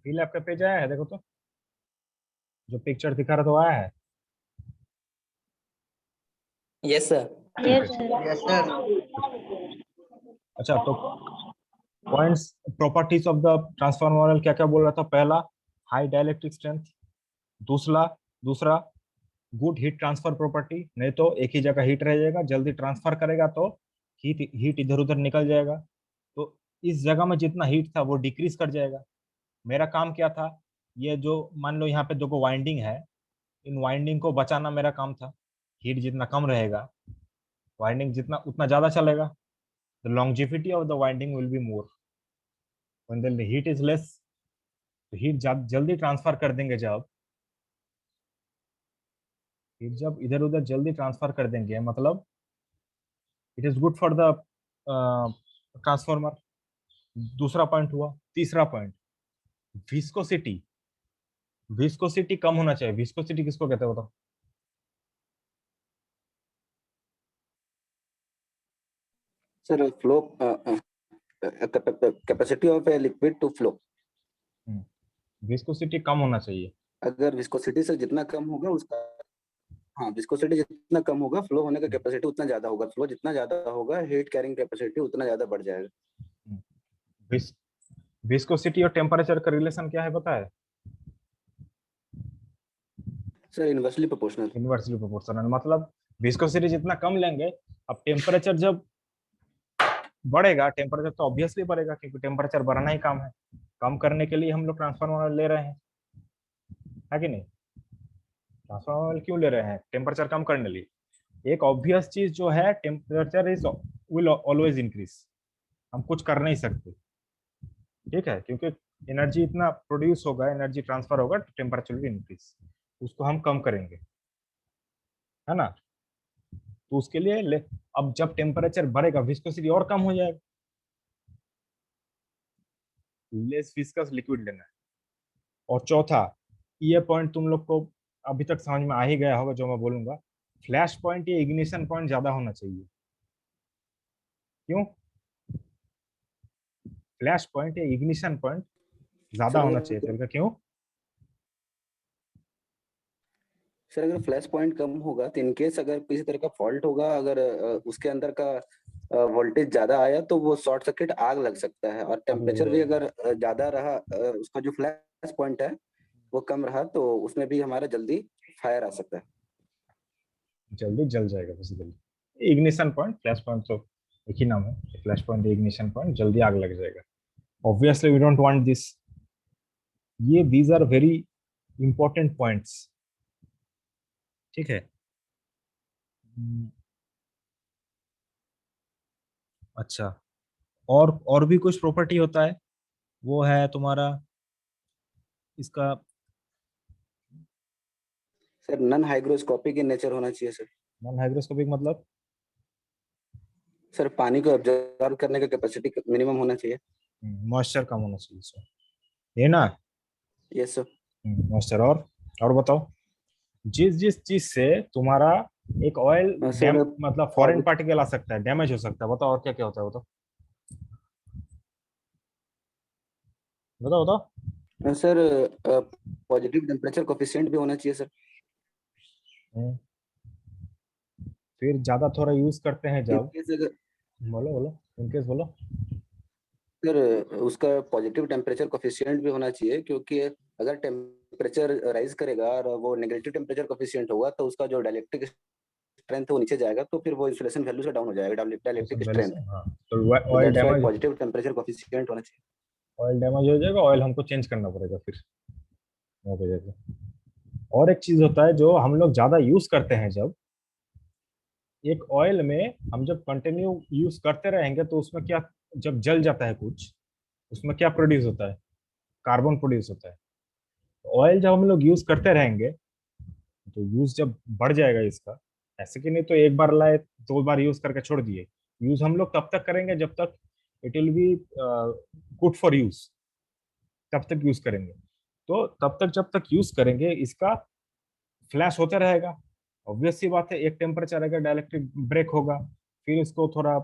Feel आपका page आया है? देखो तो, जो पिक्चर दिखा रहा तो आया है। Yes sir. ठीक यस है। सर। Yes sir. अच्छा, तो points, properties of the transformer model क्या क्या बोल रहा था? पहला, हाई डाइलेक्ट्रिक स्ट्रेंथ। दूसरा दूसरा गुड हीट ट्रांसफर प्रॉपर्टी, नहीं तो एक ही जगह हीट रह जाएगा, जल्दी ट्रांसफर करेगा तो हीट हीट इधर उधर निकल जाएगा। तो इस जगह में जितना हीट था वो डिक्रीज कर जाएगा। मेरा काम क्या था? ये जो मान लो यहाँ पे दो वाइंडिंग है, इन वाइंडिंग को बचाना मेरा काम था। हीट जितना कम रहेगा, वाइंडिंग जितना उतना ज्यादा चलेगा, the longevity of the winding will be more. When the heat is less, तो हीट जल्दी ट्रांसफर कर देंगे। जब हीट जब इधर उधर जल्दी ट्रांसफर कर देंगे, मतलब it is good for the transformer. दूसरा पॉइंट हुआ। तीसरा पॉइंट, विस्कोसिटी। विस्कोसिटी कम होना चाहिए। विस्कोसिटी किसको कहते हैं बताओ? Sir flow, capacity of a liquid to flow. Viscosity कम होना चाहिए। अगर विस्कोसिटी से जितना कम होगा उसका, हाँ विस्कोसिटी जितना कम होगा फ्लो होने का कैपेसिटी उतना ज्यादा होगा, फ्लो जितना ज्यादा होगा हीट कैरिंग कैपेसिटी उतना ज्यादा बढ़ जाएगा। विस, विस्कोसिटी और टेम्परेचर का रिलेशन क्या है पता है? Sir inversely proportional. Inversely proportional. मतलब विस्कोसिटी जितना कम लेंगे, अब टेम्परेचर जब बढ़ेगा, टेम्परेचर तो ऑब्वियसली बढ़ेगा, क्योंकि टेम्परेचर बढ़ाना ही काम है। कम करने के लिए हम लोग ट्रांसफार्मर ले रहे हैं, है कि नहीं? ट्रांसफार्मर क्यों ले रहे हैं? टेम्परेचर कम करने लिए। एक ऑब्वियस चीज जो है, temperature is will always increase. हम कुछ कर नहीं सकते, ठीक है, क्योंकि एनर्जी इतना प्रोड्यूस होगा, एनर्जी ट्रांसफर होगा, तो टेम्परेचर भी इंक्रीज। उसको हम कम करेंगे, है ना? तो उसके लिए अब जब टेम्परेचर बढ़ेगा, विस्कोसिटी और कम हो जाएगा। लेस विस्कस लिक्विड लेना है। और चौथा, ये पॉइंट तुम लोग को अभी तक समझ में आ ही गया होगा जो मैं बोलूंगा, फ्लैश पॉइंट या इग्निशन पॉइंट ज्यादा होना चाहिए। क्यों? फ्लैश पॉइंट या इग्निशन पॉइंट ज्यादा होना चाहिए, सर तो क्यों? सर अगर फ्लैश पॉइंट कम होगा तो इनकेस अगर किसी तरह का फॉल्ट होगा, अगर उसके अंदर का वोल्टेज ज्यादा आया तो वो शॉर्ट सर्किट आग लग सकता है, और टेम्परेचर भी अगर ज्यादा रहा, उसका जो फ्लैश पॉइंट है वो कम रहा तो उसमें भी हमारा जल्दी फायर आ सकता है। जल्दी जल जाएगा basically. Ignition point, flash point तो एक ही नाम है। फ्लैश पॉइंट, इग्निशन पॉइंट, जल्दी आग लग जाएगा। Obviously we don't want this. ये these are very important points, ठीक है। अच्छा, और भी कुछ प्रॉपर्टी होता है, वो है तुम्हारा इसका। Sir non hygroscopic in nature होना चाहिए सर। नॉन हाइग्रोस्कोपिक मतलब? सर पानी को ऑब्जर्व करने का कैपेसिटी मिनिमम होना चाहिए। मॉइस्चर कम होना चाहिए इसमें, ये ना? Yes sir. मॉइस्चर। और बताओ, जिस जिस चीज से तुम्हारा एक ऑयल सर मतलब फॉरेन पार्टिकल आ सकता है, डैमेज हो सकता है, बताओ और क्या क्या होता है? बताओ बताओ बताओ। सर पॉजिटिव टेम्परेचर कोफिशिएंट भी होना चाहिए सर। हम्म, फिर ज्यादा थोड़ा यूज करते हैं जब, इनकेस अगर, बोलो बोलो, इनकेस बोलो। सर उसका पॉजिटिव टेम्परेचर कोफिशिएंट भी होना चाहिए, क्योंकि अगर टेम्परेचर राइज करेगा और वो नेगेटिव टेम्परेचर कोफिशिएंट होगा तो उसका जो डाइलेक्ट्रिक स्ट्रेंथ है वो नीचे जाएगा, तो फिर वो इंसुलेशन वैल्यू से डाउन हो जाएगा डाइलेक्ट्रिक स्ट्रेंथ। हाँ, तो तो oil that's why damage, positive temperature coefficient होना चाहिए। ऑयल डैमेज हो जाएगा, ऑयल हमको चेंज करना पड़ेगा फिर वो वजह से। और एक चीज होता है जो हम लोग ज्यादा यूज करते हैं, जब एक ऑयल में हम जब कंटिन्यू यूज करते रहेंगे तो उसमें क्या, जब जल जाता है कुछ, उसमें क्या प्रोड्यूस होता है? कार्बन प्रोड्यूस होता है। ऑयल जब हम लोग यूज करते रहेंगे, तो यूज जब बढ़ जाएगा इसका, ऐसे कि नहीं तो एक बार लाए, दो बार यूज करके छोड़ दिए। यूज हम लोग तब तक करेंगे जब तक it will be good for use, तब तक यूज करेंगे। तो तब तक जब तक यूज करेंगे, इसका फ्लैश होता रहेगा। ऑब्वियस सी बात है, एक टेम्परेचर अगर डायलेक्ट्रिक ब्रेक होगा, फिर इसको थोड़ा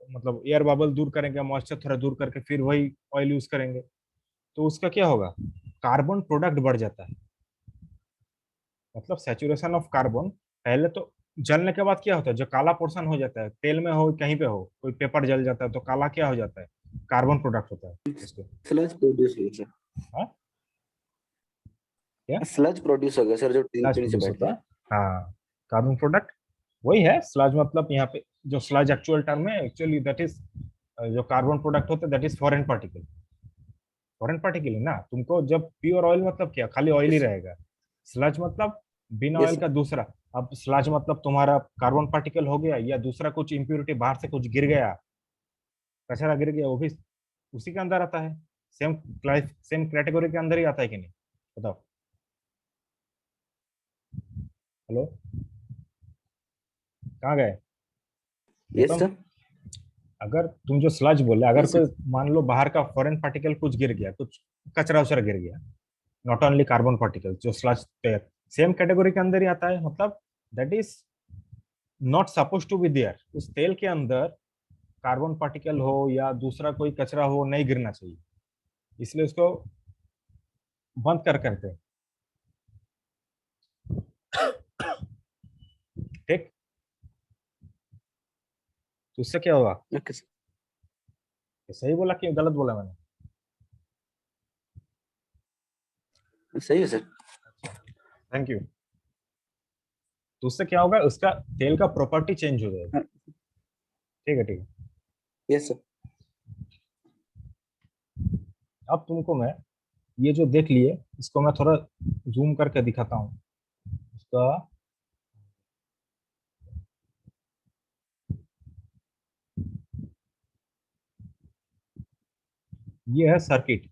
मतलब एयर बबल दूर करेंगे, मॉइस्चर थोड़ा दूर करके फिर वही ऑयल यूज करेंगे। तो उसका क्या होगा, कार्बन प्रोडक्ट बढ़ जाता है। मतलब सैचुरेशन ऑफ कार्बन, पहले तो जलने के बाद क्या होता है, जो काला पोर्शन हो जाता है, तेल में हो कहीं पे हो, कोई पेपर जल जाता है तो काला क्या हो जाता है, कार्बन प्रोडक्ट होता है उसके। स्लज प्रोड्यूस होगा सर। हाँ, क्या स्लज प्रोड्यूस होगा सर, जो टेल स्लज के नीचे प्रोड्यूस बैठ होता है। गया। हाँ, कार्बन प्रोडक्ट वही है स्लज, मतलब यहाँ पे जो स्लज एक्चुअल टर्म है, एक्चुअली दैट इज जो कार्बन प्रोडक्ट होता है that is foreign particle. Foreign particle है ना, तुमको जब प्योर ऑयल मतलब क्या, खाली ऑयल ही यस रहेगा। स्लज मतलब बिना यस ऑयल सर। का दूसरा। अब स्लज मतलब तुम्हारा कार्बन पार्टिकल हो गया, या दूसरा कुछ इम्प्योरिटी बाहर से कुछ गिर गया, कचरा गिर गया, वो भी उसी के अंदर आता है। सेम क्लास सेम कैटेगरी के अंदर ही आता है कि नहीं, बताओ। हेलो, कहाँ गए यस गौतम। सर। अगर तुम जो स्लज बोले, अगर यस कोई सर। मान लो बाहर का फॉरेन पार्टिकल कुछ गिर गया, कुछ कचरा उचरा गिर गया, नॉट ओनली कार्बन पार्टिकल, जो स्लज सेम कैटेगरी के अंदर ही आता है, मतलब that is not suppose to be there. उस तेल के अंदर कार्बन पार्टिकल हो या दूसरा कोई कचरा हो, नहीं गिरना चाहिए, इसलिए उसको बंद कर करते हैं। ठीक, तो उससे क्या होगा, ओके सर। ये सही बोला कि गलत बोला मैंने। सही है सर। Thank you. तो उससे क्या होगा, उसका तेल का प्रॉपर्टी चेंज हो जाएगा। ठीक है, ठीक है। Yes sir. अब तुमको मैं ये जो देख लिए, इसको मैं थोड़ा जूम करके दिखाता हूँ उसका। ये है सर्किट।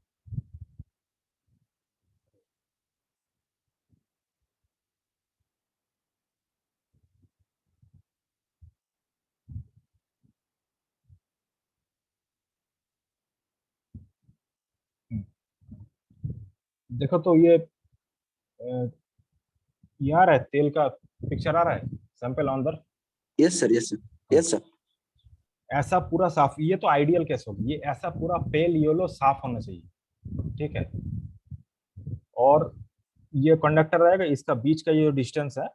देखो तो ये आ रहा है, तेल का पिक्चर आ रहा है, sample on the. Yes sir. Yes sir. Yes sir. ऐसा पूरा साफ, ये तो आइडियल केस होगी, ये ऐसा पूरा पेल येलो साफ होना चाहिए। ठीक है। और ये कंडक्टर रहेगा, इसका बीच का ये जो डिस्टेंस है,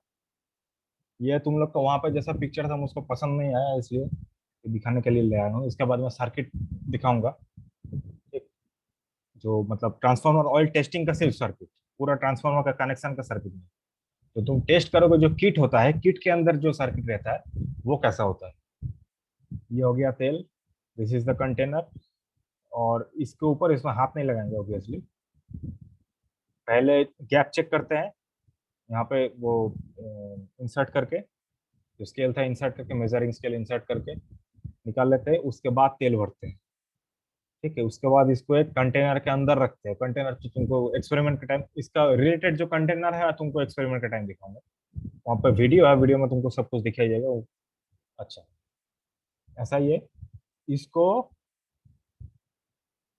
ये तुम लोग को वहां पे जैसा पिक्चर था मुझको पसंद नहीं आया, इसलिए ये दिखाने के लिए ले आया हूँ। इसके बाद मैं सर्किट दिखाऊंगा, एक जो मतलब ट्रांसफार्मर ऑयल टेस्टिंग का सिर्फ सर्किट, पूरा ट्रांसफार्मर का कनेक्शन का सर्किट नहीं। तो तुम टेस्ट करोगे, जो किट होता है, किट के अंदर जो सर्किट रहता है वो कैसा होता है। ये हो गया तेल, दिस इज द कंटेनर। और इसके ऊपर इसमें हाथ नहीं लगाएंगे ऑब्वियसली, पहले गैप चेक करते हैं। यहाँ पे वो इंसर्ट करके, जो स्केल था इंसर्ट करके, मेजरिंग स्केल इंसर्ट करके निकाल लेते हैं, उसके बाद तेल भरते हैं। ठीक है, उसके बाद इसको एक कंटेनर के अंदर रखते हैं। कंटेनर तो तुमको एक्सपेरिमेंट के टाइम, इसका रिलेटेड जो कंटेनर है तुमको एक्सपेरिमेंट के टाइम दिखाऊंगा। वहाँ पे वीडियो है, वीडियो में तुमको सब कुछ दिखाई जाएगा अच्छा, ऐसा ही है इसको।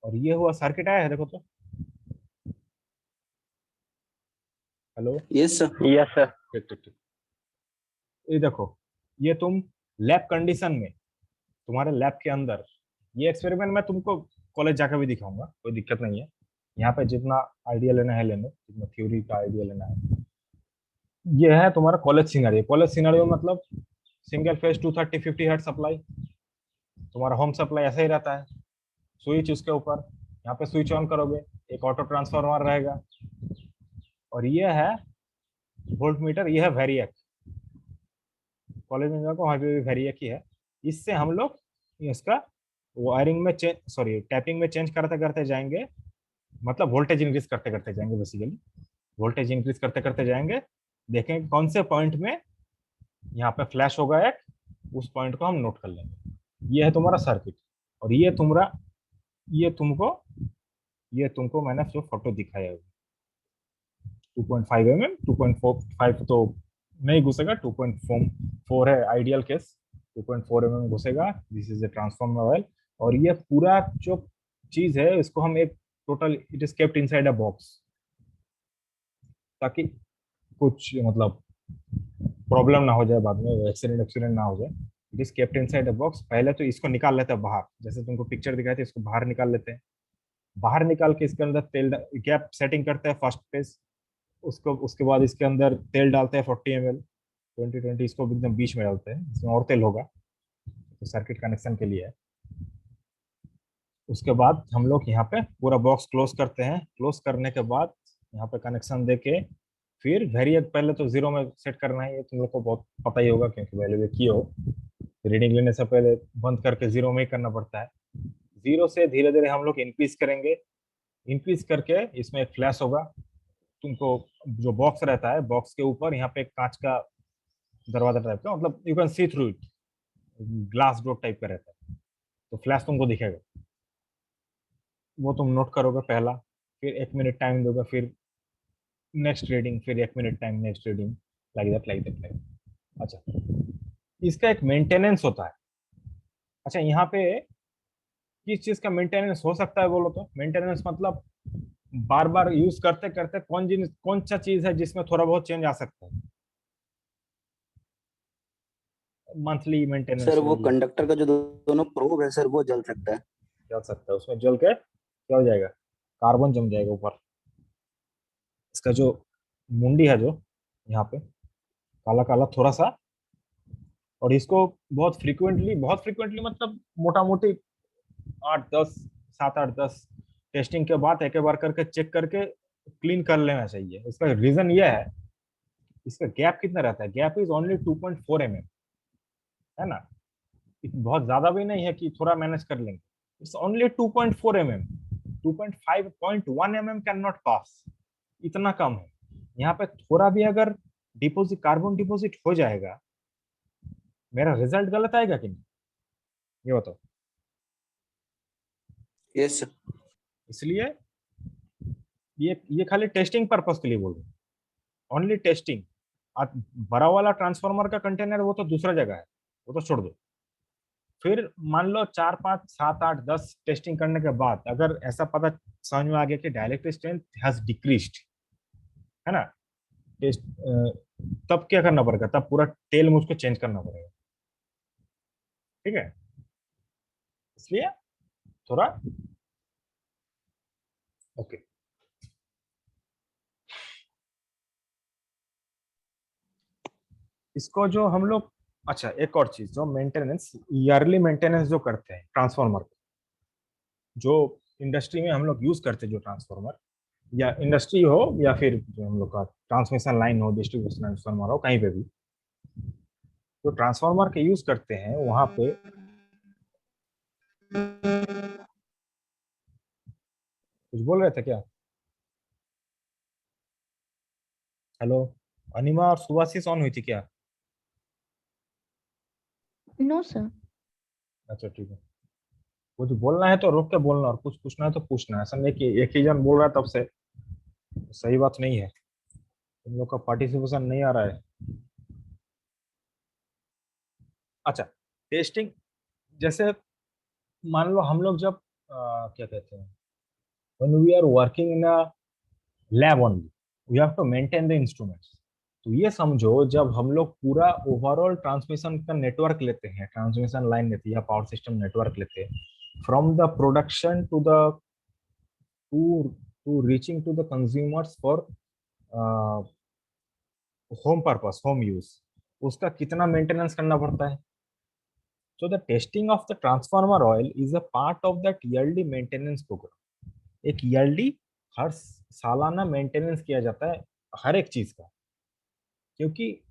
और ये हुआ सर्किट आया है, देखो तो। Hello, yes sir. Yes sir. ठीक ठीक ठीक। ये देखो, ये तुम लैब कंडीशन में, तुम्हारे लैब के अंदर, ये एक्सपेरिमेंट मैं तुमको कॉलेज जाकर भी दिखाऊंगा, कोई दिक्कत नहीं है। यहाँ पे जितना आइडिया लेना है लेने, जितना थ्योरी का आइडिया लेना है। ये है तुम्हारा कॉलेज सिनेरियो। कॉलेज सिनेरियो मतलब सिंगल फेज 230-50 हर्ट सप्लाई, तुम्हारा होम सप्लाई ऐसा ही रहता है। स्विच उसके ऊपर, यहाँ पे स्विच ऑन करोगे, एक ऑटो ट्रांसफार्मर रहेगा। और ये है वोल्ट मीटर, ये है वेरिएक। कॉलेज में जाकर वहाँ पे भी वेरिएक ही है। इससे हम लोग इसका वायरिंग में चेंज, सॉरी टैपिंग में चेंज करते करते जाएंगे, मतलब वोल्टेज इंक्रीज करते करते जाएंगे बेसिकली। वोल्टेज इंक्रीज करते करते जाएंगे, देखेंगे कौन से पॉइंट में यहाँ पे फ्लैश होगा एक, उस पॉइंट को हम नोट कर लेंगे। ये है तुम्हारा सर्किट। और ये तुमको मैंने जो फोटो दिखाया है, 2.5 mm, 2.45 तो नहीं घुसेगा, 2.4 है आइडियल केस, 2.4 mm घुसेगा। This is a transformer oil. और ये पूरा जो चीज है, इसको हम एक total, it is kept inside a box, ताकि कुछ मतलब प्रॉब्लम ना हो जाए बाद में, एक्सीडेंट एक्सीडेंट ना हो जाए। It is kept inside a box. पहले तो इसको निकाल लेते हैं बाहर, जैसे तुमको पिक्चर दिखाई थी, इसको बाहर निकाल लेते हैं। बाहर निकाल के इसके अंदर तेल गैप सेटिंग करते हैं फर्स्ट पेज, उसको उसके बाद इसके अंदर तेल डालते हैं 40 ml, 20-20 इसको एकदम बीच में डालते हैं, इसमें और तेल होगा तो सर्किट कनेक्शन के लिए है। उसके बाद हम लोग यहाँ पे पूरा बॉक्स क्लोज करते हैं, क्लोज करने के बाद यहाँ पे कनेक्शन देके फिर वेरिएक पहले तो जीरो में सेट करना है, ये तुम लोग को बहुत पता ही होगा क्योंकि पहले भी किए हो। रीडिंग लेने से पहले बंद करके जीरो में ही करना पड़ता है। जीरो से धीरे धीरे हम लोग इंक्रीज करेंगे, इंक्रीज करके इसमें एक फ्लैश होगा। तुमको जो बॉक्स रहता है, बॉक्स के ऊपर यहाँ पे एक कांच का दरवाजा टाइप का, मतलब you can see through it, glass door type का रहता है, तो फ्लैश तुमको दिखेगा, वो तुम नोट करोगे पहला। फिर 1 मिनट टाइम दोगे, फिर नेक्स्ट रीडिंग, फिर 1 minute time, next reading, like that like that like. अच्छा, इसका एक मेंटेनेंस होता है। अच्छा, यहाँ पे किस चीज का मेंटेनेंस हो सकता है बोलो तो? मेंटेनेंस मतलब बार बार यूज करते करते कौन सा चीज है जिसमें थोड़ा बहुत चेंज आ सकता है? मंथली मेंटेनेंस सर हो वो या कंडक्टर का जो दोनों प्रोब है सर वो जल सकता है। जल सकता है, उसमें जल के क्या हो जाएगा, कार्बन जम जाएगा ऊपर। इसका जो मुंडी है जो यहाँ पे काला काला थोड़ा सा, और इसको बहुत फ्रिक्वेंटली मतलब मोटा मोटी 8-10, 7-8-10 टेस्टिंग के बाद एक बार करके चेक करके क्लीन कर लेना चाहिए। इसका रीजन ये है, इसका गैप कितना रहता है, गैप इज ओनली 2.4 mm, है ना? बहुत ज्यादा भी नहीं है कि थोड़ा मैनेज कर लेंगे, it's only 2.4 mm, 2.5.1 mm can not pass, इतना कम है। यहाँ पे थोड़ा भी अगर डिपोजिट, कार्बन डिपोजिट हो जाएगा, मेरा रिजल्ट गलत आएगा कि नहीं, ये बताओ। Yes sir. इसलिए ये खाली टेस्टिंग पर्पस के लिए बोल रहे हैं, ओनली टेस्टिंग। बड़ा वाला ट्रांसफार्मर का कंटेनर वो तो दूसरा जगह है, वो तो छोड़ दो। फिर मान लो 4-5-7-8-10 टेस्टिंग करने के बाद अगर ऐसा पता समझ में आ गया कि डायरेक्ट स्ट्रेंथ हैज डिक्रीज्ड, है ना, टेस्ट, तब क्या करना पड़ेगा, तब पूरा तेल मुझको चेंज करना पड़ेगा, ठीक है? इसलिए थोड़ा ओके। इसको जो हम लोग, अच्छा एक और चीज, जो मेंटेनेंस, ईयरली मेंटेनेंस जो करते हैं ट्रांसफार्मर, जो इंडस्ट्री में हम लोग यूज करते हैं जो ट्रांसफार्मर, या इंडस्ट्री हो या फिर जो हम लोग का ट्रांसमिशन लाइन हो, डिस्ट्रीब्यूशन ट्रांसफार्मर हो, कहीं पे भी जो ट्रांसफार्मर के यूज करते हैं वहां पे, कुछ बोल रहे थे क्या? हेलो, अनिमा और सुभाषिस ऑन हुई थी क्या? No sir. अच्छा ठीक है, कुछ बोलना है तो रोक के बोलना, और कुछ पूछना है तो पूछना है, ऐसा नहीं कि एक ही जन बोल रहा है तब से, सही बात नहीं है, तुम लोग का पार्टिसिपेशन नहीं आ रहा है। अच्छा, टेस्टिंग, जैसे मान लो हम लोग जब क्या कहते हैं, when we are working in a lab only, we have to maintain the instruments। तो ये समझो जब हम लोग पूरा ओवरऑल ट्रांसमिशन का नेटवर्क लेते हैं, ट्रांसमिशन लाइन लेते हैं या पावर सिस्टम नेटवर्क लेते हैं, from the production to reaching to the consumers for home purpose, home use, उसका कितना मेंटेनेंस करना पड़ता है? So the testing of the transformer oil is a part of that yearly maintenance program। एक yearly, हर सालाना maintenance किया जाता है हर एक चीज का, क्योंकि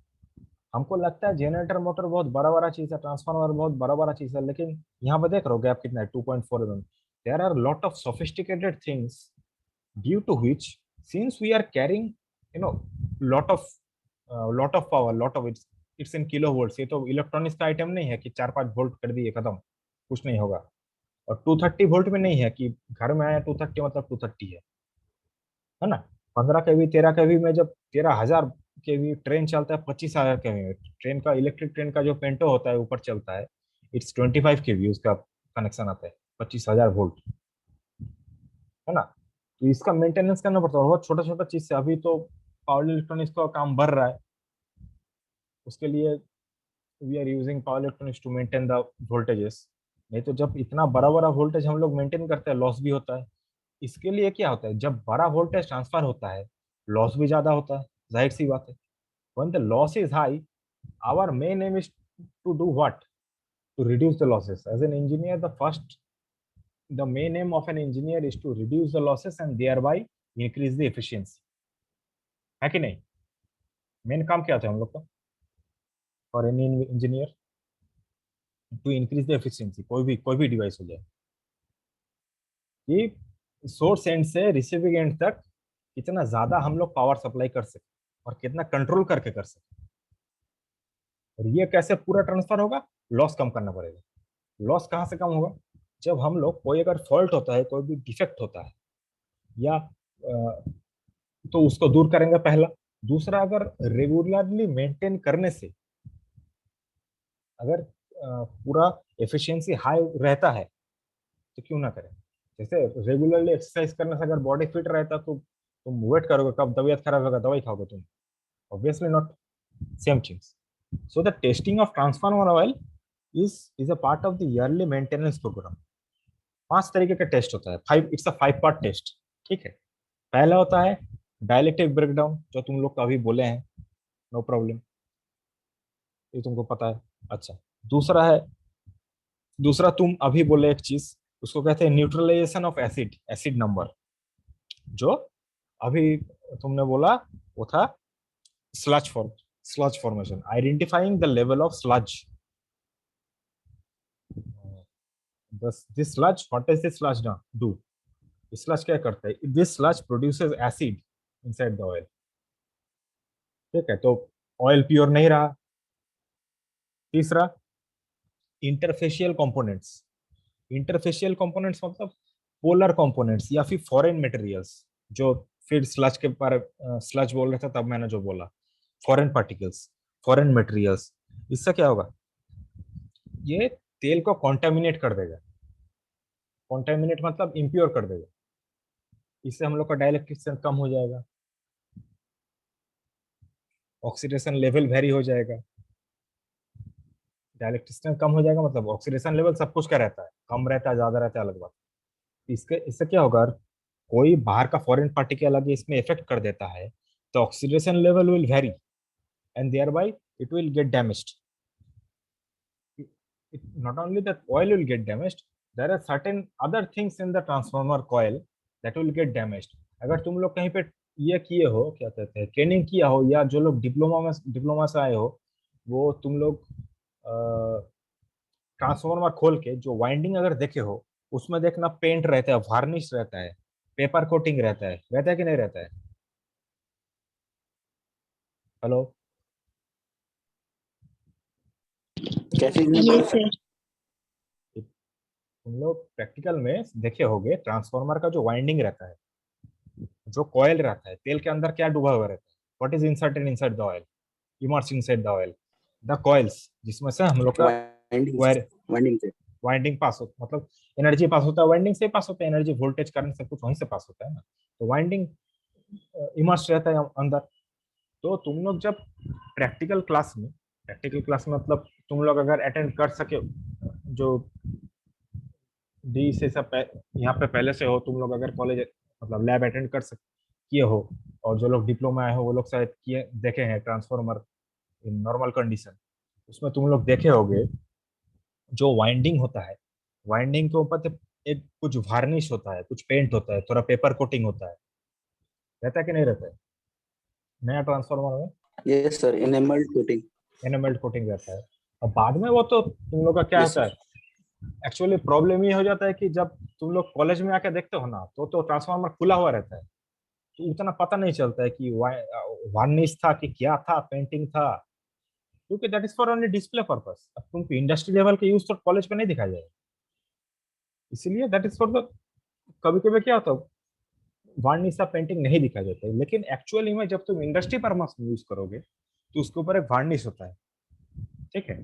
हमको लगता है जनरेटर मोटर बहुत बड़ा बड़ा चीज है, ट्रांसफार्मर बहुत बड़ा बड़ा चीज है, लेकिन यहाँ पे देख रहे हो गैप कितना है, 2.4 mm। There are lot of sophisticated things due to which, since we are carrying you know lot of power, lot of its in kilo volts, ये तो इलेक्ट्रॉनिक्स का आइटम नहीं है कि 4-5 वोल्ट कर दिए खत्म, कुछ नहीं होगा। और 230 वोल्ट में नहीं है कि घर में आया 230 मतलब 230 है ना? 15 kV 13 kV में जब 13,000 kV ट्रेन चलता है, 25,000 kV में ट्रेन का, इलेक्ट्रिक ट्रेन का जो पेंटो होता है ऊपर चलता है, इट्स 25 kV उसका कनेक्शन आता है, 25,000 वोल्ट, है ना? तो इसका मेंटेनेंस करना पड़ता है, और बहुत छोटा छोटा चीज से। अभी तो पावर इलेक्ट्रॉनिक्स का काम बढ़ रहा है, उसके लिए we are using power electronics to maintain the voltages. नहीं तो जब इतना बड़ा बड़ा वोल्टेज हम लोग मेंटेन करते हैं, लॉस भी होता है। इसके लिए क्या होता है, जब बड़ा वोल्टेज ट्रांसफर होता है लॉस भी ज्यादा होता है, जाहिर सी बात है। when the loss is high, our main aim is to do what? To reduce the losses. As an engineer, the main aim of an engineer is to reduce the losses and thereby increase the efficiency. है कि नहीं? Main काम क्या होता है हम लोग का for any engineer? To increase the efficiency. कोई भी डिवाइस हो जाए, कि सोर्स एंड से रिसीविंग एंड तक कितना ज्यादा हम लोग पावर सप्लाई कर सके और कितना कंट्रोल करके कर सके। और ये कैसे पूरा ट्रांसफर होगा? लॉस कम करना पड़ेगा। लॉस कहाँ से कम होगा? जब हम लोग कोई अगर फॉल्ट होता है, कोई भी डिफेक्ट होता है या तो उसको दूर करेंगे पहला। दूसरा, अगर रेगुलरली मेंटेन करने से अगर पूरा एफिशिएंसी हाई रहता है तो क्यों ना करें। जैसे रेगुलरली एक्सरसाइज करने से अगर बॉडी फिट रहता तो तुम वेट करोगे, कब तबीयत खराब होगा दवाई खाओगे तुम? Obviously not. Same things. So the testing of transformer oil is a part of the yearly maintenance programme. 5 तरीके का टेस्ट होता है, 5, इट्स अ 5 पार्ट टेस्ट। ठीक है। पहला होता है डायलेक्ट्रिक ब्रेकडाउन, जो तुम लोग कभी बोले हैं, नो प्रॉब्लम, ये तुमको पता है। अच्छा, दूसरा है, दूसरा तुम अभी बोले एक चीज, उसको कहते हैं neutralisation of acid, acid number. जो अभी तुमने बोला वो था sludge formation, identifying the level of sludge. This sludge, what is this sludge do? Sludge क्या करता है? This sludge produces acid inside the oil. ठीक है, तो ऑयल प्योर नहीं रहा। तीसरा, इंटरफेशियल कंपोनेंट्स। इंटरफेशियल कंपोनेंट्स मतलब पोलर कंपोनेंट्स या फिर फॉरेन मटेरियल्स, जो फिर स्लज के पर स्लज बोल रहे थे तब मैंने जो बोला फॉरेन पार्टिकल्स, फॉरेन मटेरियल्स। इससे क्या होगा? ये तेल को कॉन्टेमिनेट कर देगा। कॉन्टेमिनेट मतलब इम्प्योर कर देगा। इससे हम लोग का डाइलेक्ट्रिक कम हो जाएगा, ऑक्सीडेशन लेवल वेरी हो जाएगा। डाइलेक्ट्रिक कम हो जाएगा मतलब ऑक्सीडेशन लेवल सब कुछ का रहता है, कम रहता है ज्यादा रहता है अलग बात। इसके इससे क्या होगा? कोई बाहर का फॉरेन पार्टिकल अगर इसमें इफेक्ट कर देता है तो oxidation level will vary and thereby it will get damaged. Not only that oil will get damaged, there are certain other things in the transformer coil that will get damaged. अगर तुम लोग कहीं पे ये किए हो, क्या कहते हैं, ट्रेनिंग किया हो, या जो लोग डिप्लोमा से आए हो, वो तुम लोग ट्रांसफार्मर खोल के जो वाइंडिंग अगर देखे हो, उसमें देखना पेंट रहता है, वार्निश रहता है, पेपर कोटिंग रहता है कि नहीं रहता है? हेलो? क्या चीज में ये बोले सर? सर। तुम लोग प्रैक्टिकल में देखे होगे ट्रांसफार्मर का जो वाइंडिंग रहता है, जो कॉयल रहता है, तेल के अंदर क्या डूबा हुआ रहता है? What is inserted inside the oil? Immerse inside the oil the coils, जिसमें से हम लोग का वाइंडिंग, वायर वाइंडिंग से। वाइंडिंग पास होता, मतलब एनर्जी पास होता है, वाइंडिंग से पास होता है एनर्जी, वोल्टेज करंट सब कुछ वहीं से पास होता है ना। तो वाइंडिंग इमर्स रहता है अंदर। तो तुम लोग जब प्रैक्टिकल क्लास में मतलब तुम लोग अगर अटेंड कर सके, जो डी से सब यहाँ पे पहले से हो, तुम लोग अगर कॉलेज मतलब लैब अटेंड कर सक किए हो, और जो लोग डिप्लोमा आए हो वो लोग शायद किए देखे हैं ट्रांसफॉर्मर इन नॉर्मल कंडीशन, उसमें तुम लोग देखे होगे जो वाइंडिंग होता है, वाइंडिंग के ऊपर तो एक कुछ वार्निश होता है, कुछ पेंट होता है, थोड़ा पेपर कोटिंग होता है, रहता है कि नहीं रहता है नया ट्रांसफॉर्मर में? Yes sir, enamelled coating. Enamelled coating रहता है। अब बाद में वो तो तुम लोग का क्या यस होता सर। है, एक्चुअली प्रॉब्लम ये हो जाता है कि जब तुम लोग कॉलेज में आके देखते हो ना, तो ट्रांसफॉर्मर खुला हुआ रहता है, तो उतना पता नहीं चलता है कि वार्निश था कि क्या था, पेंटिंग था, क्योंकि that is for only display purpose. अब तुमको इंडस्ट्री लेवल के यूज तो कॉलेज में नहीं दिखाया जाएगा, इसलिए दैट इज फॉर द, कभी कभी क्या होता है वार्निश या पेंटिंग नहीं दिखाया जाता है, लेकिन एक्चुअली में जब तुम इंडस्ट्री पर्पस में यूज करोगे तो उसके ऊपर एक वार्निश होता है। ठीक है,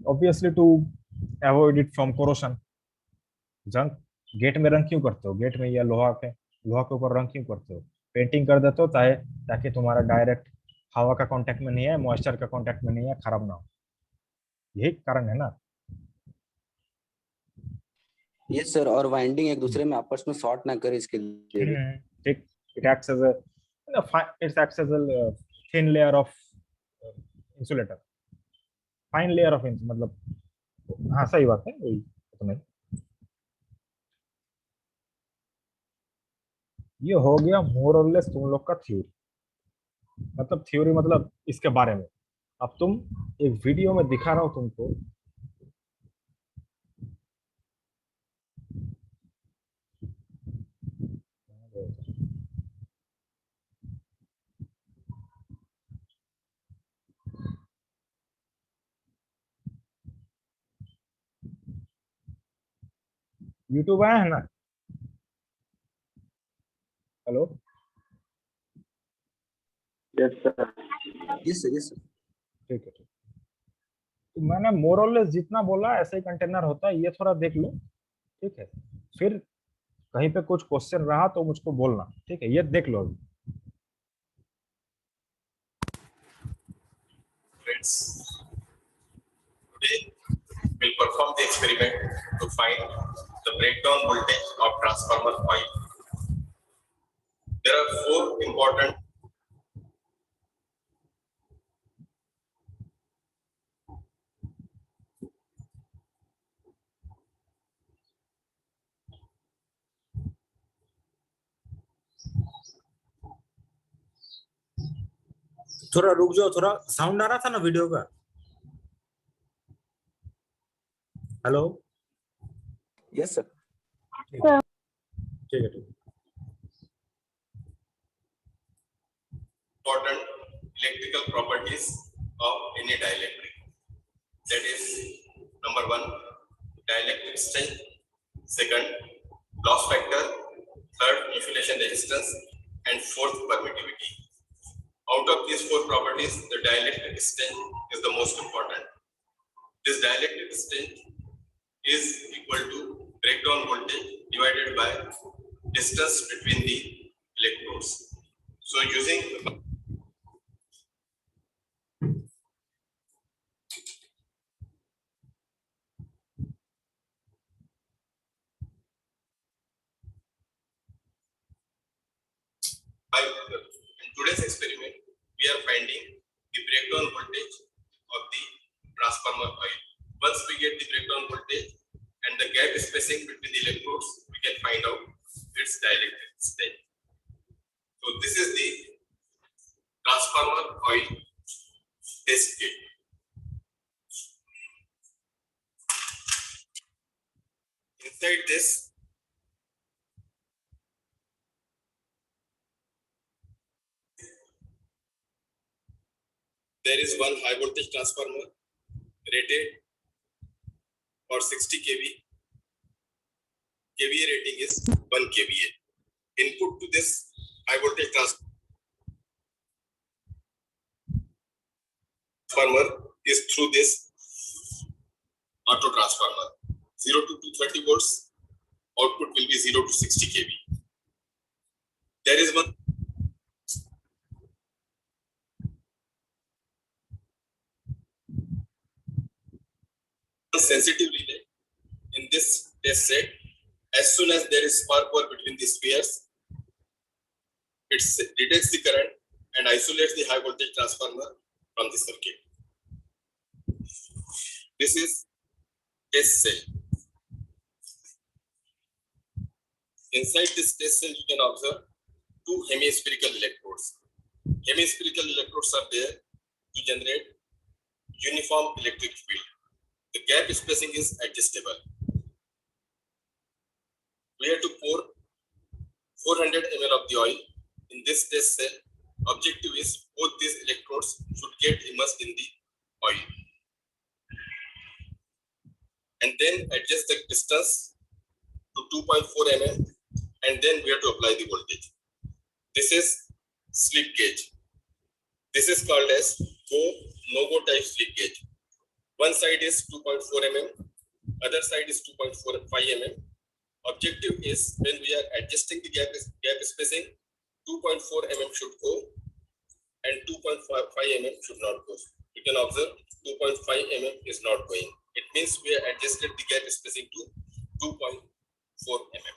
obviously to avoid it from corrosion. जंग, गेट में रंग क्यों करते हो? गेट में या लोहा के ऊपर रंग क्यों करते हो? पेंटिंग कर देते हो ताकि तुम्हारा डायरेक्ट हवा का कांटेक्ट में नहीं है, मॉइस्चर का कांटेक्ट में नहीं है, खराब ना हो। यही कारण है ना। यस सर, और वाइंडिंग एक दूसरे में आपस में शॉर्ट ना करे इसके लिए भी। ठीक, it acts as a it acts as a thin layer of insulator, fine layer of मतलब, हाँ सही बात है वही तो नहीं। ये हो गया मोर और लेस तुम लोग का थ्योरी, मतलब थ्योरी मतलब इसके बारे में। अब तुम एक वीडियो में दिखा रहा हूं तुमको, यूट्यूब आया है ना? Hello? Yes sir, yes sir, yes sir. ठीक है, ठीक। तो मैंने मोर और लेस जितना बोला ऐसे ही कंटेनर होता है, ये थोड़ा देख लो, ठीक है? फिर कहीं पे कुछ क्वेश्चन रहा तो मुझको बोलना, ठीक है? ये देख लो अभी। Friends, today we'll perform the experiment to find the breakdown voltage of transformer oil. There are four important थोड़ा रुक जाओ, थोड़ा साउंड आ रहा था ना वीडियो का। हेलो? Yes sir. ठीक है, ठीक है, ठीक है। important electrical properties of any dielectric. That is, number one, dielectric strength, second, loss factor, third, insulation resistance, and fourth, permittivity. Out of these four properties, the dielectric strength is the most important. This dielectric strength is equal to breakdown voltage divided by distance between the electrodes. So using in today's experiment, we are finding the breakdown voltage of the transformer oil. Once we get the breakdown voltage and the gap spacing between the electrodes, we can find out its dielectric strength. So this is the transformer oil test kit. Inside this, there is one high voltage transformer rated for 60 kV. KVA rating is 1 kVA. Input to this high voltage transformer is through this auto transformer. 0 to 230 volts, output will be 0 to 60 kV. There is one sensitive relay in this test set. As soon as there is spark ball between the spheres, it detects the current and isolates the high voltage transformer from the circuit. This is test cell. Inside this test cell, you can observe two hemispherical electrodes. Hemispherical electrodes are there to generate uniform electric field. The gap spacing is adjustable. We have to pour 400 ml of the oil in this test cell. Objective is both these electrodes should get immersed in the oil. And then adjust the distance to 2.4 mm, and then we have to apply the voltage. This is slip gauge. This is called as go/no-go type slip gauge. One side is 2.4 mm, other side is 2.45 mm. Objective is when we are adjusting the gap spacing, 2.4 mm should go and 2.5 mm should not go. You can observe 2.5 mm is not going. It means we have adjusted the gap spacing to 2.4 mm.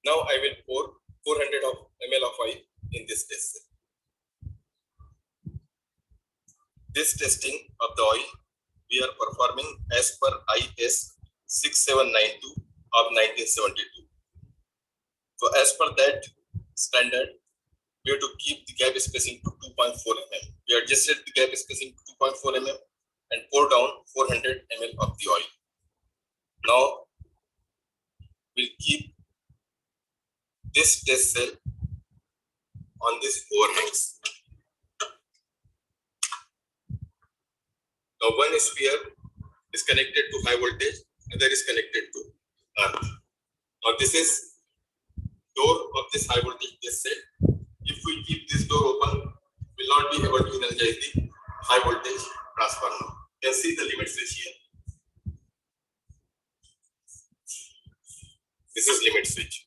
Now I will pour 400 ml of oil in this test cell. This testing of the oil we are performing as per IS 6792 of 1972. So as per that standard, we have to keep the gap spacing to 2.4 mm. We adjusted the gap spacing to 2.4 mm and pour down 400 ml of the oil. Now we'll keep this test cell on this overhangs. Now one sphere is connected to high voltage, other is connected to earth. Now this is door of this high voltage test cell. If we keep this door open, we will not be able to energize the high voltage transformer. You can see the limit switch here. This is limit switch.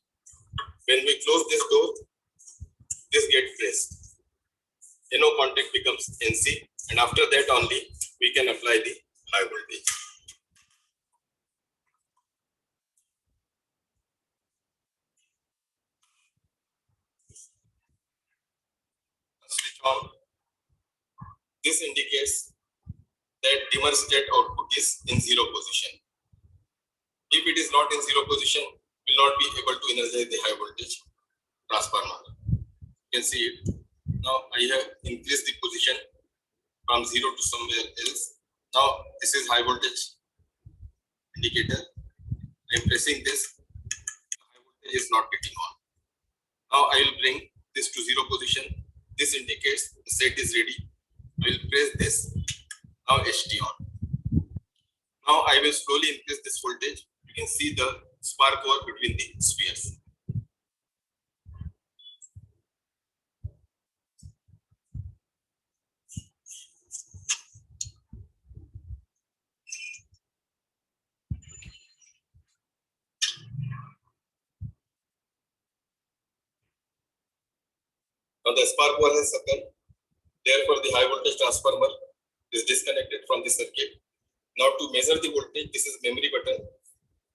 When we close this door, this gets pressed. NO contact becomes NC, and after that only we can apply the high voltage. Switch on. This indicates that dimmer state output is in zero position. If it is not in zero position, we will not be able to energize the high voltage transformer. You can see it. Now I have increased the position from 0 to somewhere else. Now this is high voltage indicator. I am pressing this. High voltage is not getting on. Now I will bring this to 0 position. This indicates the set is ready. I will press this. Now HT on. Now I will slowly increase this voltage. You can see the spark over between the spheres. Now the spark over has occurred. Therefore, the high voltage transformer is disconnected from the circuit. Now to measure the voltage, this is memory button.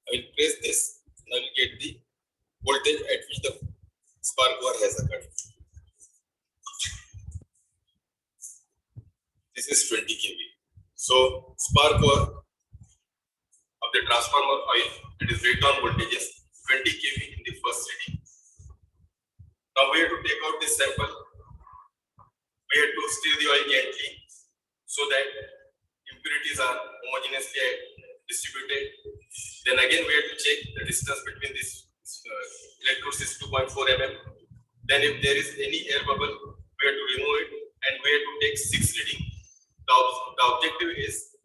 I will press this and I will get the voltage at which the spark over has occurred. This is 20 kV. So spark over of the transformer oil, it is breakdown voltage is 20 kV in the first reading. Now we have to take out this sample. We have to stir the oil gently so that impurities are homogeneously distributed. Then again we have to check the distance between this electrodes is 2.4 mm. Then if there is any air bubble, we have to remove it and we have to take 6 readings. The objective is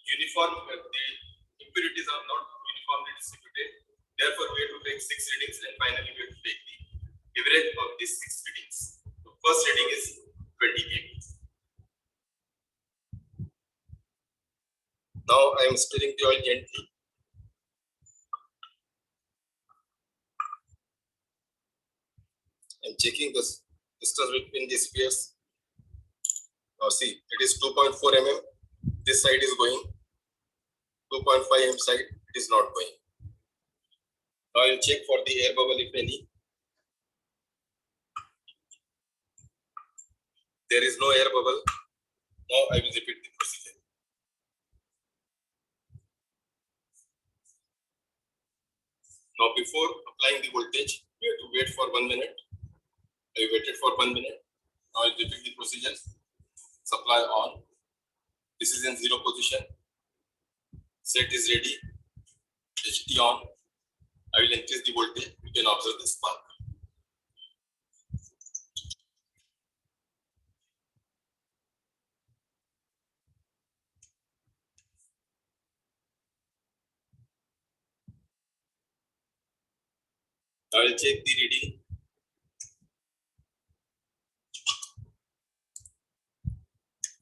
uniform. The impurities are not uniformly distributed. Therefore, we have to take 6 readings and finally we have to take the average of these 6 readings. The first reading is 20 kV. Now I am stirring the oil gently. I am checking the distance between the spheres. Now see, it is 2.4 mm. This side is going. 2.5 mm side, it is not going. Now I will check for the air bubble if any. There is no air bubble. Now I will repeat the procedure. Now before applying the voltage, we have to wait for 1 minute. I waited for 1 minute. Now I will repeat the procedure. Supply on. This is in 0 position. Set is ready. HT on. I will increase the voltage. You can observe the spark. I will check the reading.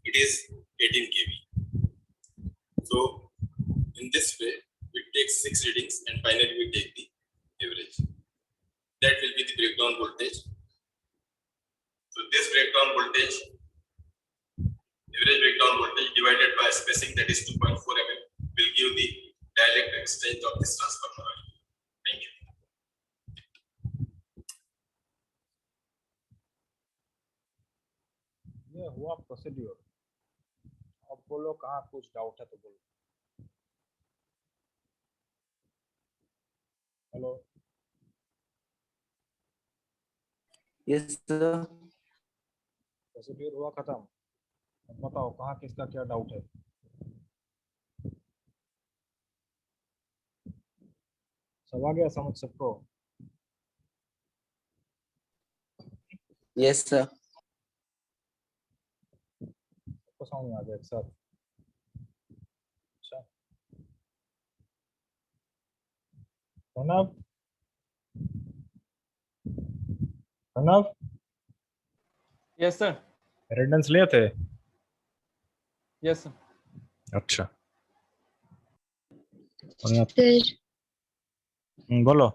It is 18 kV. So in this way, we take 6 readings and finally we take the average. That will be the breakdown voltage. So this breakdown voltage, average breakdown voltage divided by spacing, that is 2.4 mm, will give the dielectric strength of this transformer. ये हुआ procedure. अब बोलो कहाँ कुछ doubt है तो बोलो। Hello. Yes sir. Procedure हुआ खत्म। अब बताओ कहाँ किसका क्या डाउट है। सब आ गया समझ सबको। Yes sir. सबको समझ में आ गया एक साथ। अच्छा Pranav. Pranav yes sir. Attendance लिए थे। Yes sir. अच्छा और आप- सर बोलो।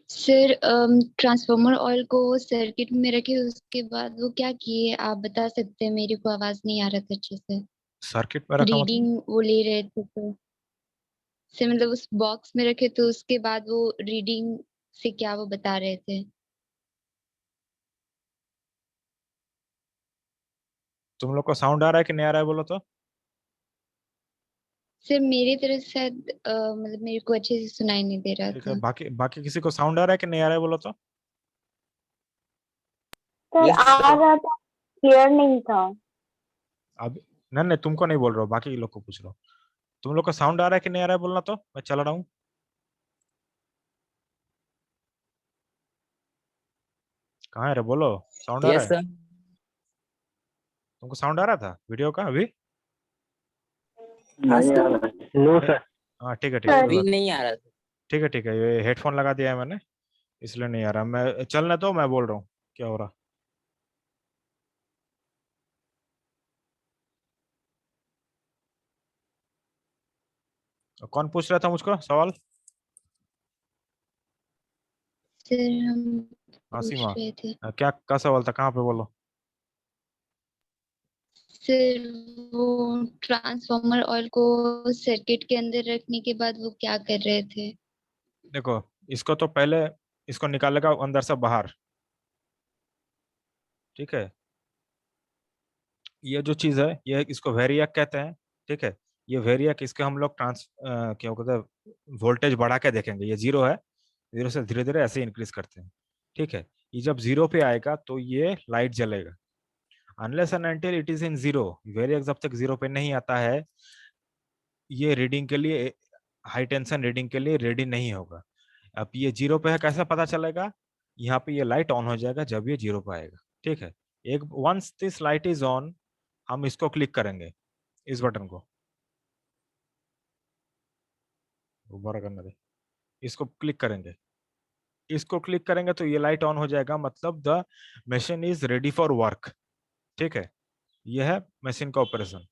सर ट्रांसफार्मर ऑयल को सर्किट में रखे उसके बाद वो क्या किए आप बता सकते हैं? मेरे को आवाज नहीं आ रहा था अच्छे से। सर्किट में रखा मतलब रीडिंग वो ले रहे थे तो से मतलब उस बॉक्स में रखे तो उसके बाद वो रीडिंग से क्या वो बता रहे थे? तुम लोग को साउंड आ रहा है कि नहीं आ रहा है बोलो तो। सर मेरी तरफ से शायद मतलब मेरे को अच्छे से सुनाई नहीं दे रहा ठीक है था। बाकी बाकी किसी को साउंड आ रहा है कि नहीं आ रहा है बोलो तो। सर यस आ सर। रहा था, क्लियर नहीं था। अब नहीं नहीं तुमको नहीं बोल रहा हूँ बाकी लोग को पूछ रहा हूँ। तुम लोग को साउंड आ रहा है कि नहीं आ रहा है बोलना तो मैं चला रहा हूँ। कहाँ है रे बोलो। साउंड आ रहा यस है। सर। तुमको साउंड आ रहा था वीडियो का अभी। हाँ सर। नो नहीं- हाँ ठीक है ठीक है सर। कोई अभी बात। नहीं आ रहा था। ठीक है ये हेडफोन लगा दिया है मैंने इसलिए नहीं आ रहा। मैं चलने तो मैं बोल रहा हूँ क्या हो रहा। कौन पूछ रहा था मुझको सवाल। सर हम पूछ आसिमा। रहे थे क्या सवाल था कहाँ पे बोलो। सर वो ट्रांसफार्मर ऑयल को सर्किट के अंदर रखने के बाद वो क्या कर रहे थे? देखो इसको तो पहले इसको निकालेगा अंदर से बाहर। ठीक है ये जो चीज है ये इसको वेरिएक कहते हैं। ठीक है ये वेरिएक इसके हम लोग क्या कहते हैं वोल्टेज बढ़ा के देखेंगे। ये जीरो है जीरो से धीरे धीरे ऐसे इंक्रीज करते हैं। ठीक है ये जब जीरो पे आएगा तो ये लाइट जलेगा। Unless and until it is in zero variac जब तक जीरो पे नहीं आता है ये रीडिंग के लिए हाई टेंशन रीडिंग के लिए रेडी नहीं होगा। अब ये जीरो पे है कैसे पता चलेगा। यहाँ पे ये लाइट ऑन हो जाएगा जब ये जीरो पे आएगा। ठीक है एक once this light is on हम इसको क्लिक करेंगे इस बटन को दोबारा करने दे। इसको क्लिक करेंगे इसको क्लिक करेंगे तो ये लाइट ऑन हो जाएगा मतलब the machine is ready for work. ठीक है यह है मशीन का ऑपरेशन।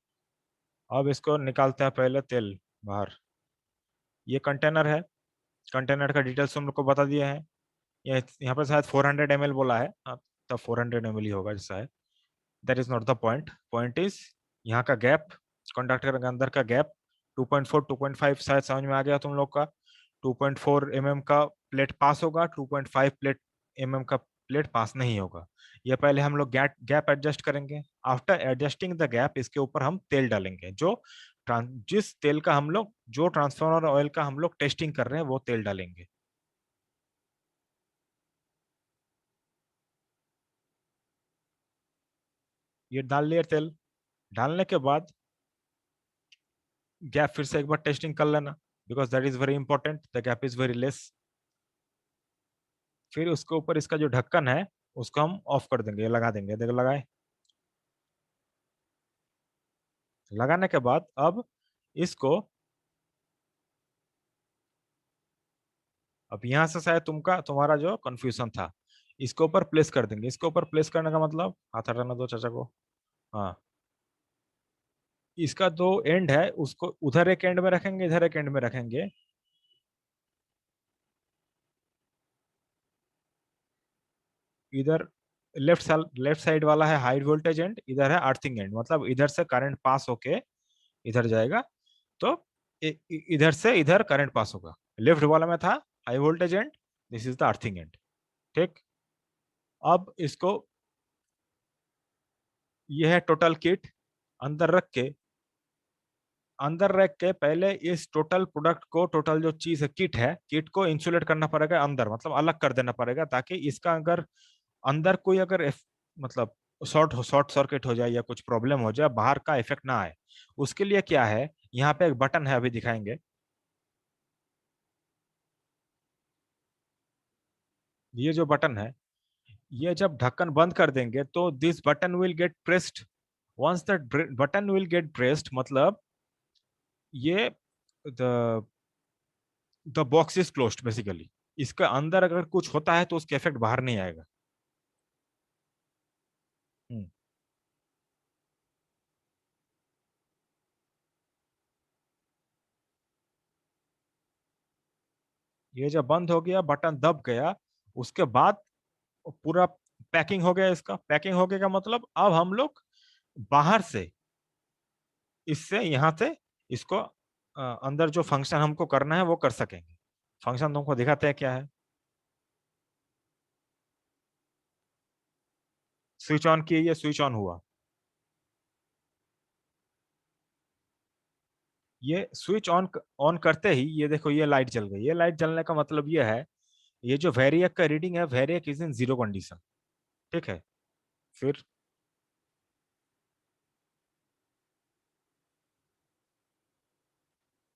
अब इसको निकालते हैं पहले तेल बाहर। ये कंटेनर है कंटेनर का डिटेल्स हम लोग को बता दिए हैं। ये यहाँ पे शायद 400 ml बोला है हाँ, तब 400 ml ही होगा जैसा है। That is not the point point is यहाँ का गैप कंडक्टर के अंदर का गैप 2.4 2.5 शायद समझ में आ गया तुम लोग का। 2.4 का प्लेट पास होगा 2.5 का प्लेट पास नहीं होगा। ये पहले हम लोग गैप गैप एडजस्ट करेंगे। आफ्टर एडजस्टिंग द गैप इसके ऊपर हम तेल डालेंगे जो जिस तेल का हम लोग जो ट्रांसफार्मर ऑयल का हम लोग टेस्टिंग कर रहे हैं वो तेल डालेंगे। ये डाल लिया तेल। डालने के बाद गैप फिर से एक बार टेस्टिंग कर लेना because that is very important the gap is very less. फिर उसके ऊपर इसका जो ढक्कन है उसको हम ऑफ कर देंगे लगा देंगे। देखो लगाए। लगाने के बाद अब इसको अब यहाँ से शायद तुम्हारा जो कंफ्यूजन था इसके ऊपर प्लेस कर देंगे। इसके ऊपर प्लेस करने का मतलब हाथ हटाना दो चाचा को। हाँ इसका जो एंड है उसको उधर एक एंड में रखेंगे इधर एक एंड में रखेंगे। इधर लेफ्ट साइड वाला है हाई वोल्टेज एंड इधर है अर्थिंग एंड मतलब इधर से करंट पास होके इधर जाएगा तो इधर से इधर करंट पास होगा। लेफ्ट वाला में था high voltage and this is the earthing and. ठीक अब इसको ये है टोटल किट। अंदर रख के पहले इस टोटल प्रोडक्ट को, टोटल जो चीज है किट है, किट को इंसुलेट करना पड़ेगा अंदर, मतलब अलग कर देना पड़ेगा, ताकि इसका अगर अंदर कोई अगर मतलब शॉर्ट सर्किट हो जाए या कुछ प्रॉब्लम हो जाए, बाहर का इफेक्ट ना आए। उसके लिए क्या है, यहाँ पे एक बटन है, अभी दिखाएंगे। ये जो बटन है, ये जब ढक्कन बंद कर देंगे तो this button will get pressed. Once that button will get pressed, मतलब ये the the box is closed basically. इसका अंदर अगर कुछ होता है तो उसका इफेक्ट बाहर नहीं आएगा। हम्म। ये जब बंद हो गया, बटन दब गया, उसके बाद पूरा पैकिंग हो गया। इसका पैकिंग हो गया का मतलब अब हम लोग बाहर से, इससे यहाँ से इसको अंदर जो फंक्शन हमको करना है वो कर सकेंगे। फंक्शन तुमको दिखाते हैं क्या है। स्विच ऑन किए, ये स्विच ऑन हुआ। ये स्विच ऑन ऑन करते ही ये देखो, ये लाइट जल गई। ये लाइट जलने का मतलब ये है, ये जो वेरिएक का रीडिंग है, variac is in zero condition. ठीक है। फिर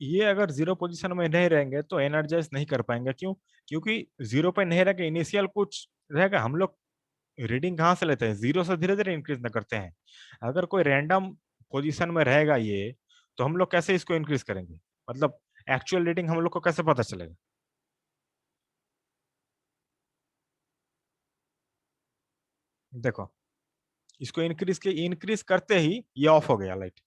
ये अगर जीरो पोजीशन में नहीं रहेंगे तो एनर्जाइज नहीं कर पाएंगे। क्यों? क्योंकि जीरो पे नहीं रहेगा, इनिशियल कुछ रहेगा। हम लोग रीडिंग कहाँ से लेते हैं? जीरो से धीरे धीरे इंक्रीज न करते हैं। अगर कोई रैंडम पोजीशन में रहेगा ये, तो हम लोग कैसे इसको इंक्रीज करेंगे? मतलब एक्चुअल रीडिंग हम लोग को कैसे पता चलेगा? देखो, इसको इंक्रीज करते ही ये ऑफ हो गया लाइट।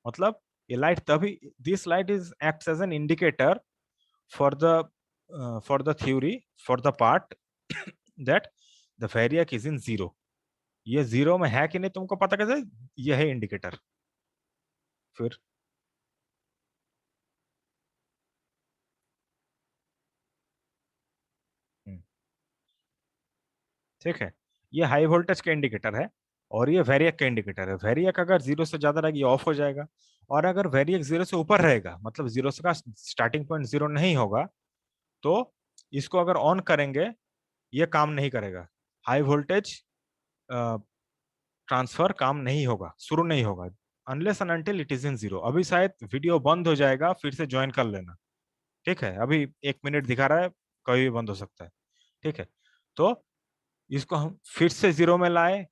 मतलब ये लाइट तभी, this light is acts as an indicator for the theory, for the part that the variac is in zero. ये जीरो में है कि नहीं तुमको पता कैसे? ये है इंडिकेटर। फिर हम्म, ठीक है। ये हाई वोल्टेज का इंडिकेटर है और ये वेरिएक का इंडिकेटर है। वेरिएक अगर जीरो से ज्यादा रहेगी, ऑफ हो जाएगा। और अगर वेरिएक जीरो से ऊपर रहेगा, मतलब जीरो का स्टार्टिंग पॉइंट जीरो नहीं होगा, तो इसको अगर ऑन करेंगे, ये काम नहीं करेगा। हाई वोल्टेज ट्रांसफर काम नहीं होगा, शुरू नहीं होगा, unless and until it is in zero. अभी शायद वीडियो बंद हो जाएगा, फिर से ज्वाइन कर लेना। ठीक है, अभी 1 मिनट दिखा रहा है, कभी भी बंद हो सकता है। ठीक है, तो इसको हम फिर से जीरो में लाए।